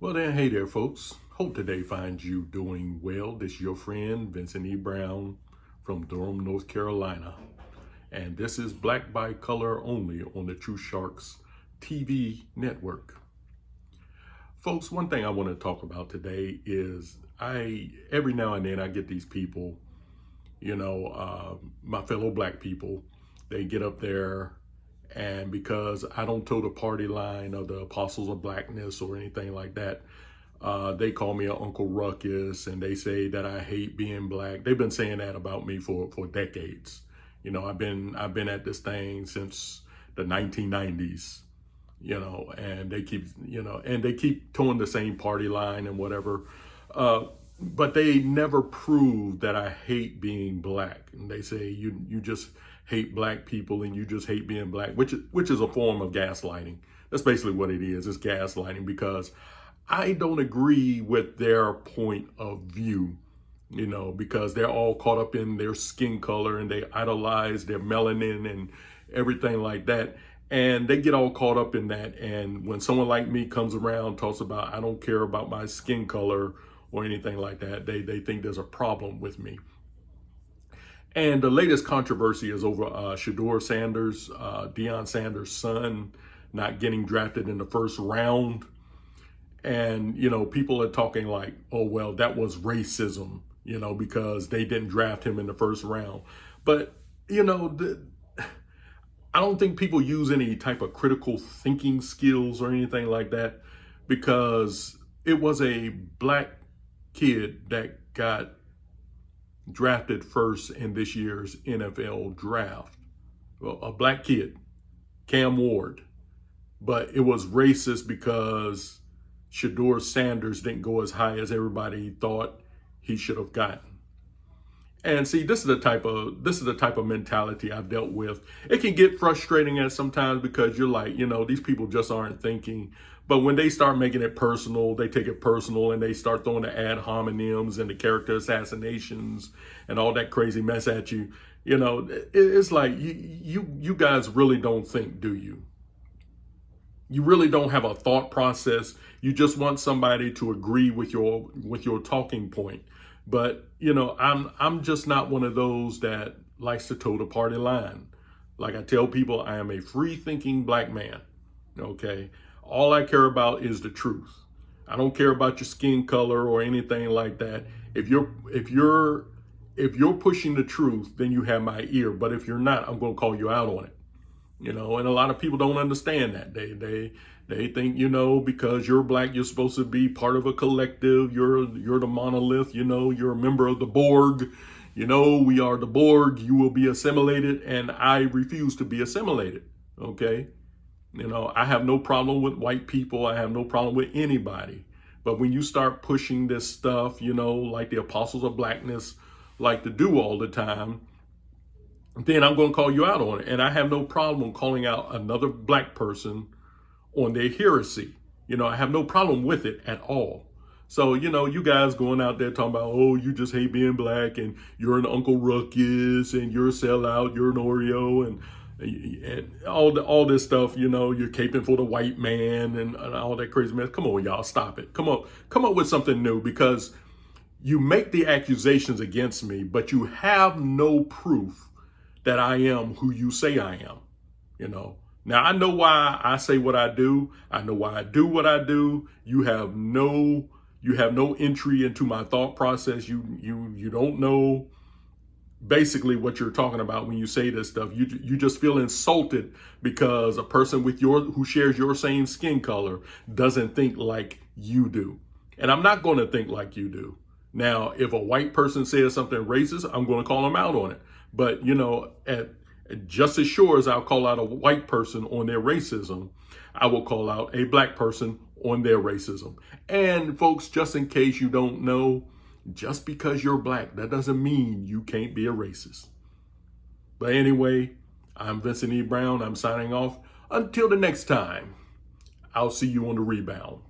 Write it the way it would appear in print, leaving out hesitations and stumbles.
Well then, hey there folks. Hope today finds you doing well. This is your friend, Vincent E. Brown from Durham, North Carolina. And this is Black by Color Only on the True Sharks TV network. Folks, one thing I want to talk about today is every now and then I get these people, my fellow black people, they get up there and because I don't toe the party line of the Apostles of Blackness or anything like that, they call me an Uncle Ruckus and they say that I hate being black. They've been saying that about me for decades. I've been at this thing since the 1990s, and they keep towing the same party line and whatever. But they never prove that I hate being black. And they say you just hate black people and you just hate being black, which is a form of gaslighting. That's basically what it is. It's gaslighting because I don't agree with their point of view, because they're all caught up in their skin color and they idolize their melanin and everything like that. And they get all caught up in that. And when someone like me comes around, talks about, I don't care about my skin color or anything like that, they think there's a problem with me. And the latest controversy is over Shedeur Sanders, Deion Sanders' son, not getting drafted in the first round. And, people are talking like, oh, well, that was racism, because they didn't draft him in the first round. But, I don't think people use any type of critical thinking skills or anything like that, because it was a black kid that got drafted first in this year's NFL draft. Well, a black kid, Cam Ward. But it was racist because Shedeur Sanders didn't go as high as everybody thought he should have gotten. And see, this is the type of mentality I've dealt with. It can get frustrating at sometimes because you're like, these people just aren't thinking. But when they start making it personal, they take it personal and they start throwing the ad hominems and the character assassinations and all that crazy mess at you. It's like you guys really don't think, do you? You really don't have a thought process. You just want somebody to agree with your talking point. But, I'm just not one of those that likes to toe the party line. Like I tell people, I am a free thinking black man. Okay. All I care about is the truth. I don't care about your skin color or anything like that. If you're pushing the truth, then you have my ear. But if you're not, I'm going to call you out on it. And a lot of people don't understand that. They think, because you're black, you're supposed to be part of a collective. You're the monolith, you're a member of the Borg. We are the Borg. You will be assimilated. And I refuse to be assimilated. Okay. I have no problem with white people. I have no problem with anybody. But when you start pushing this stuff, like the Apostles of Blackness like to do all the time, then I'm going to call you out on it. And I have no problem calling out another black person on their heresy. I have no problem with it at all. So, you guys going out there talking about, oh, you just hate being black and you're an Uncle Ruckus and you're a sellout, you're an Oreo and all this stuff, you're caping for the white man and all that crazy mess. Come on, y'all, stop it. Come up with something new, because you make the accusations against me, but you have no proof that I am who you say I am. Now I know why I say what I do. I know why I do what I do. You have no entry into my thought process. You don't know basically what you're talking about when you say this stuff. You just feel insulted because a person who shares your same skin color doesn't think like you do. And I'm not going to think like you do. Now, if a white person says something racist, I'm going to call them out on it. But, just as sure as I'll call out a white person on their racism, I will call out a black person on their racism. And folks, just in case you don't know, just because you're black, that doesn't mean you can't be a racist. But anyway, I'm Vincent E. Brown. I'm signing off. Until the next time, I'll see you on the rebound.